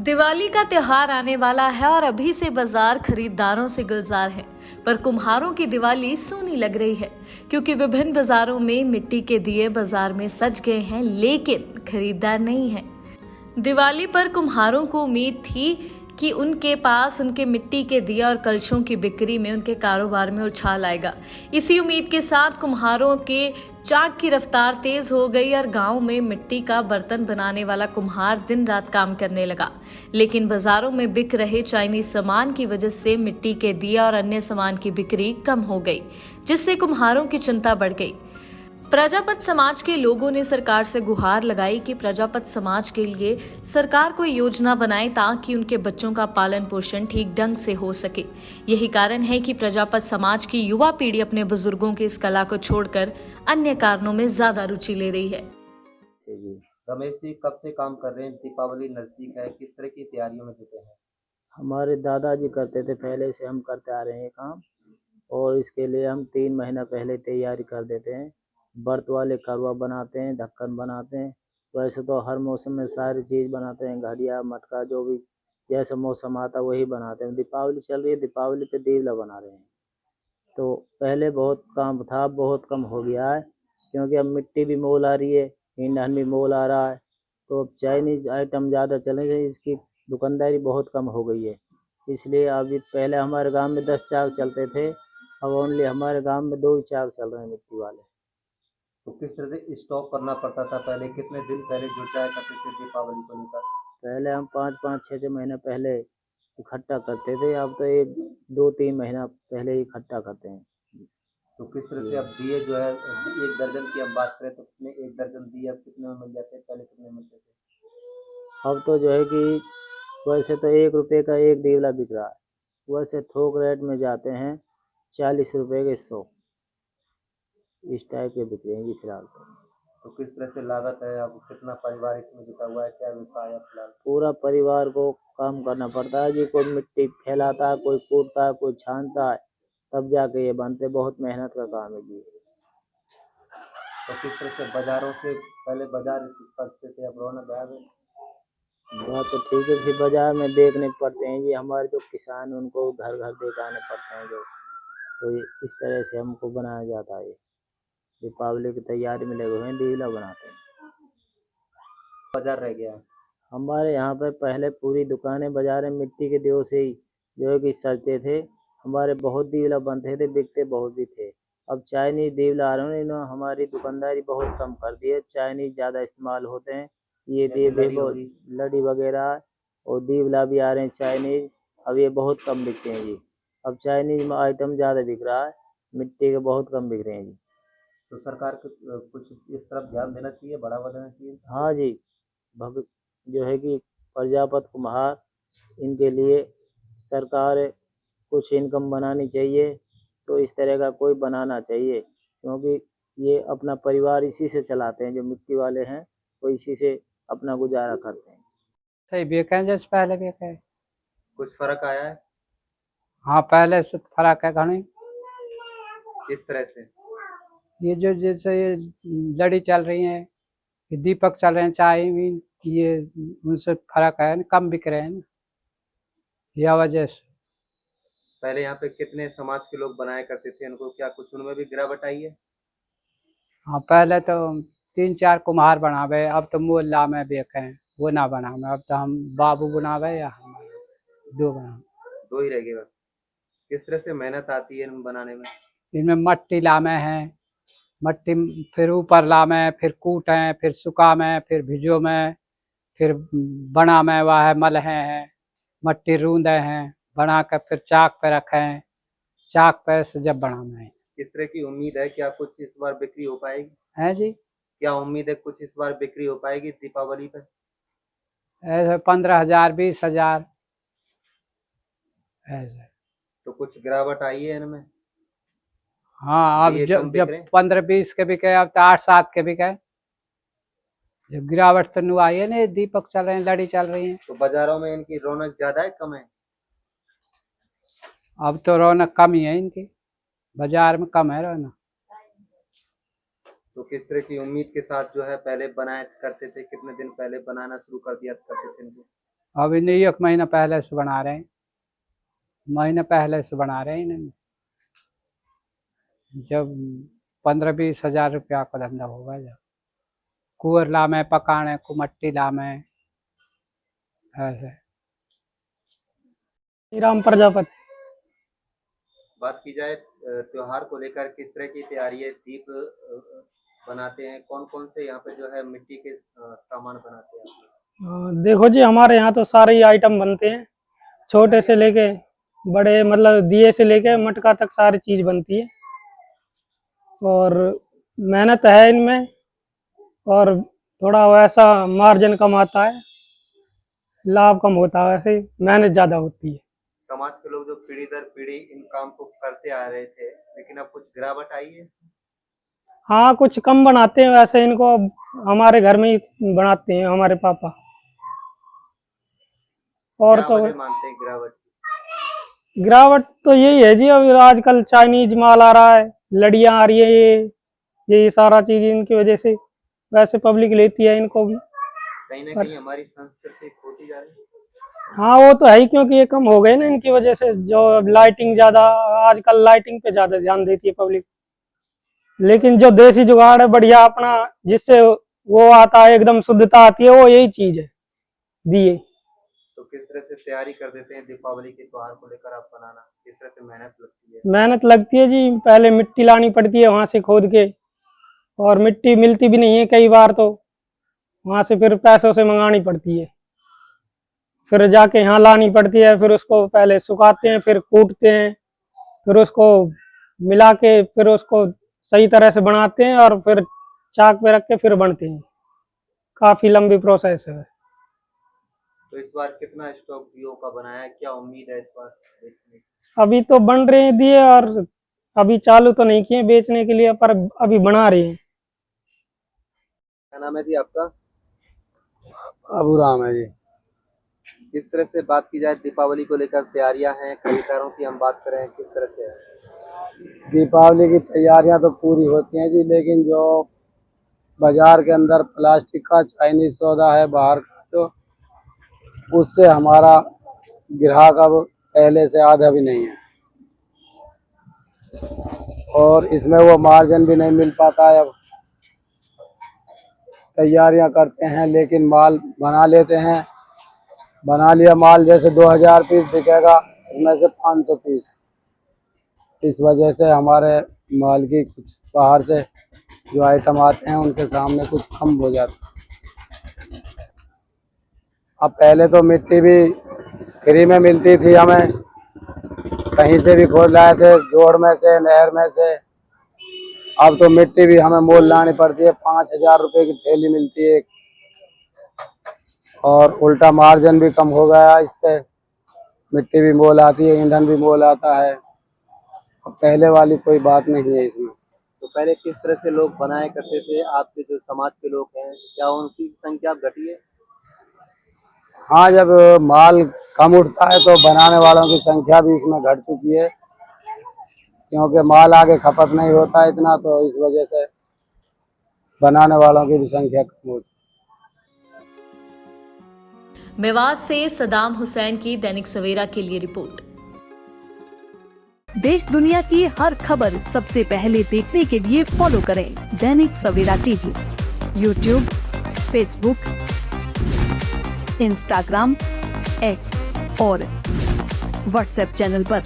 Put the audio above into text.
दिवाली का त्योहार आने वाला है और अभी से बाजार खरीदारों से गुलजार है। पर कुम्हारों की दिवाली सूनी लग रही है क्योंकि विभिन्न बाजारों में मिट्टी के दिए बाजार में सज गए हैं, लेकिन खरीदार नहीं है। दिवाली पर कुम्हारों को उम्मीद थी कि उनके पास उनके मिट्टी के दिया और कलशों की बिक्री में उनके कारोबार में उछाल आएगा। इसी उम्मीद के साथ कुम्हारों के चाक की रफ्तार तेज हो गई और गांव में मिट्टी का बर्तन बनाने वाला कुम्हार दिन रात काम करने लगा। लेकिन बाजारों में बिक रहे चाइनीज सामान की वजह से मिट्टी के दिया और अन्य सामान की बिक्री कम हो गई, जिससे कुम्हारों की चिंता बढ़ गई। प्रजापत समाज के लोगों ने सरकार से गुहार लगाई कि प्रजापत समाज के लिए सरकार कोई योजना बनाए ताकि उनके बच्चों का पालन पोषण ठीक ढंग से हो सके। यही कारण है कि प्रजापत समाज की युवा पीढ़ी अपने बुजुर्गों की इस कला को छोड़कर अन्य कारणों में ज्यादा रुचि ले रही है। जी रमेश जी, कब से काम कर रहे हैं? दीपावली नजदीक है, किस तरह की तैयारियों में जुटे हैं? हमारे दादाजी करते थे, पहले से हम करते आ रहे हैं काम। और इसके लिए हम 3 महीना पहले तैयारी कर देते हैं। व्रत वाले करवा बनाते हैं, ढक्कन बनाते हैं। वैसे तो हर मौसम में सारी चीज़ बनाते हैं, घड़िया मटका जो भी जैसा मौसम आता वही बनाते हैं। दीपावली चल रही है, दीपावली पे दीवला बना रहे हैं। तो पहले बहुत काम था, बहुत कम हो गया है क्योंकि अब मिट्टी भी मोल आ रही है, ईंधन भी मोल आ रहा है। तो अब चाइनीज आइटम ज़्यादा चले गए, इसकी दुकानदारी बहुत कम हो गई है। इसलिए अभी पहले हमारे गांव में 10 चाक चलते थे, अब ओनली हमारे गांव में 2 ही चाक चल रहे हैं मिट्टी वाले। तो किस तरह से स्टॉक करना पड़ता था? पहले कितने दिन पहले जुट जाया करते थे दीपावली को लेकर? पहले हम 5-5, 6-6 महीने पहले इकट्ठा करते थे, अब तो 1-2-3 महीना पहले ही इकट्ठा करते हैं। तो किस तरह से अब दिए जो है, एक दर्जन की हम बात करें तो कितने, एक दर्जन दिए अब कितने में मिल जाते हैं, पहले कितने मिलते थे? अब तो जो है कि वैसे तो 1 रुपये का एक दीवला बिक रहा है, वैसे थोक रेट में जाते हैं 40 रुपये के 100, इस टाइप के बिक रहे हैं जी फिलहाल। तो किस तरह से लागत है? अब कितना परिवार इसमें जुटा हुआ है, क्या व्यवसाय है फिलहाल? पूरा परिवार को काम करना पड़ता है जी। कोई मिट्टी फैलाता है, कोई कूटता है, कोई छानता है, तब जाके ये बनते। बहुत मेहनत का काम है जी। तो किस तरह से बाजारों से, पहले बाजार सस्ते थे, अब रौनक गायब है? बात तो ठीक है, फिर बाजार में देखने पड़ते हैं जी। हमारे जो किसान हैं उनको घर घर दिखाने पड़ते हैं जो। तो इस तरह से हमको बनाया जाता है। दीपावली की तैयारी में लगे हुए हैं, दीवला बनाते हैं। बाजार रह गया है। हमारे यहाँ पर पहले पूरी दुकानें बाजारें मिट्टी के दियों से ही जो है कि सजते थे। हमारे बहुत दीवला बनते थे, बिकते बहुत भी थे। अब चाइनीज दीवला आ रहे हैं, इन्होंने हमारी दुकानदारी बहुत कम कर दी है। चाइनीज ज़्यादा इस्तेमाल होते हैं, ये जैसे लड़ी वगैरह और दीवला भी आ रहे हैं चाइनीज। अब ये बहुत कम बिकते हैं जी। अब चाइनीज आइटम ज़्यादा बिक रहा है, मिट्टी के बहुत कम बिक रहे हैं जी। तो सरकार को कुछ इस तरफ ध्यान देना चाहिए, बढ़ावा देना चाहिए। हाँ जी, जो है कि प्रजापत कुम्हार, इनके लिए सरकार कुछ इनकम बनानी चाहिए। तो इस तरह का कोई बनाना चाहिए क्योंकि ये अपना परिवार इसी से चलाते हैं। जो मिट्टी वाले हैं वो इसी से अपना गुजारा करते हैं। सही बेचे हैं जैसे पहले बेचे। कुछ फर्क आया है? हाँ, पहले से तो फर्क है घनी। किस तरह से? ये जो जैसे ये लड़ी चल रही है, ये दीपक चल रहे हैं, चाइनीज, ये उनसे फर्क है, कम बिक रहे हैं ना, यह वजह से। पहले यहाँ पे कितने समाज के लोग बनाया करते थे इनको, क्या कुछ उनमें भी गिरावट आई है? हाँ, पहले तो 3-4 कुम्हार बनावे, अब तो मोहल्ला में बेचे हैं, वो ना बनावे। अब तो हम बाबू बनावे या हम 2 बनावे। दो ही रह गए बस। किस तरह से मेहनत आती है इन बनाने में? इनमें मट्टी लामे हैं, मट्टी फिर ऊपर लामे, फिर कूटे, फिर सुखामे, फिर भिजो में, फिर बना में वह मलहे हैं, मट्टी रूंदे हैं, बना कर फिर चाक पे रखे हैं, चाक पे से जब बना में किस तरह की उम्मीद है, क्या कुछ इस बार बिक्री हो पाएगी? है जी। क्या उम्मीद है कुछ इस बार बिक्री हो पाएगी दीपावली पे? ऐसे 15,000 20,000 ऐसे। तो कुछ गिरावट आई है इनमें? हाँ, अब ये कम जब बिक जब रहे हैं? 15-20 के बिके, अब तो 8-7 के बिके। जब गिरावट तो नु आई है ना, दीपक चल रहे हैं, लड़ी चल रही है। तो बाजारों में इनकी रौनक ज्यादा है, कम है? अब तो रौनक कम ही है इनकी, बाजार में कम है रौनक। तो किस तरह की उम्मीद के साथ जो है पहले बनाया करते थे, कितने दिन पहले बनाना शुरू कर दिया करते थे इनको? अभी नहीं, 1 महीना पहले से बना रहे हैं, महीने पहले से बना रहे हैं इन्हें। जब 15-20 हजार रुपया का धंधा होगा, जब कुंवर लामे, पकाने को मट्टी लामे, ऐसे। राम प्रजापति। बात की जाए त्योहार को लेकर, किस तरह की तैयारी है? दीप बनाते हैं, कौन कौन से यहाँ पे जो है मिट्टी के सामान बनाते हैं? देखो जी, हमारे यहाँ तो सारे ही आइटम बनते हैं, छोटे से लेके बड़े, मतलब दिए से लेके मटका तक सारी चीज बनती है। और मेहनत है इनमें, और थोड़ा वैसा मार्जिन कम आता है, लाभ कम होता है, वैसे मेहनत ज्यादा होती है। समाज के लोग जो पीढ़ी दर पीढ़ी इन काम को करते आ रहे थे, लेकिन अब कुछ गिरावट आई है। हाँ, कुछ कम बनाते हैं वैसे, इनको अब हमारे घर में ही बनाते हैं हमारे पापा। और क्या तो वजह मानते हैं गिरावट की? गिरावट तो यही है जी, अब आजकल चाइनीज माल आ रहा है, लड़ियां आ रही है, ये सारा चीज इनकी वजह से वैसे पब्लिक लेती है इनको भी। कहीं ना कहीं हमारी संस्कृति खोती जा रही है। हाँ, वो तो है ही, क्योंकि ये कम हो गए ना इनकी वजह से। जो लाइटिंग ज्यादा, आजकल लाइटिंग पे ज्यादा ध्यान देती है पब्लिक, लेकिन जो देसी जुगाड़ है बढ़िया अपना, जिससे वो आता है, एकदम शुद्धता आती है, वो यही चीज है दिए। तो किस तरह से तैयारी कर देते हैं दीपावली के त्योहार को लेकर? आप बनाना किस तरह से मेहनत लगती है? मेहनत लगती है जी, पहले मिट्टी लानी पड़ती है वहां से खोद के, और मिट्टी मिलती भी नहीं है कई बार, तो वहां से फिर पैसों से मंगानी पड़ती है, फिर जाके यहाँ लानी पड़ती है, फिर उसको पहले सुखाते हैं, फिर कूटते हैं, फिर उसको मिला के, फिर उसको सही तरह से बनाते हैं, और फिर चाक पे रख के फिर बनते हैं। काफी लंबी प्रोसेस है। तो इस बार कितना स्टॉक दियो का बनाया है? क्या उम्मीद है इस बार बेचने की? अभी तो बन रहे हैं दिए, और अभी चालू तो नहीं किए बेचने के लिए, पर अभी बना रहे हैं। क्या नाम है जी आपका? अबू राम है जी। किस तरह से बात की जाए दीपावली को लेकर तैयारियां हैं, खरीदारों की हम बात करें, किस तरह से है? दीपावली की तैयारियां तो पूरी होती हैं जी, लेकिन जो बाजार के अंदर प्लास्टिक का चाइनीज सौदा है बाहर का, तो उससे हमारा ग्राहक अब पहले से आधा भी नहीं है, और इसमें वो मार्जिन भी नहीं मिल पाता है। अब तैयारियां करते हैं, लेकिन माल बना लेते हैं, बना लिया माल, जैसे 2000 पीस बिकेगा, उसमें से 500 पीस। इस वजह से हमारे माल की कुछ बाहर से जो आइटम आते हैं उनके सामने कुछ कम हो जाता है। अब पहले तो मिट्टी भी फ्री में मिलती थी, हमें कहीं से भी खोद लाए थे, जोड़ में से, नहर में से। अब तो मिट्टी भी हमें मोल लानी पड़ती है, 5000 रुपये की थैली मिलती है, और उल्टा मार्जिन भी कम हो गया इस पे। मिट्टी भी मोल आती है, ईंधन भी मोल आता है, अब पहले वाली कोई बात नहीं है इसमें। तो पहले किस तरह से लोग बनाया करते थे? आपके जो समाज के लोग हैं, क्या उनकी संख्या घटी है? हाँ, जब माल कम उठता है तो बनाने वालों की संख्या भी इसमें घट चुकी है, क्योंकि माल आगे खपत नहीं होता है इतना, तो इस वजह से बनाने वालों की भी संख्या कम होती है। मेवात से सदाम हुसैन की दैनिक सवेरा के लिए रिपोर्ट। देश दुनिया की हर खबर सबसे पहले देखने के लिए फॉलो करें Dainik Savera TV, YouTube, Facebook, Instagram, X और व्हाट्सएप चैनल पर।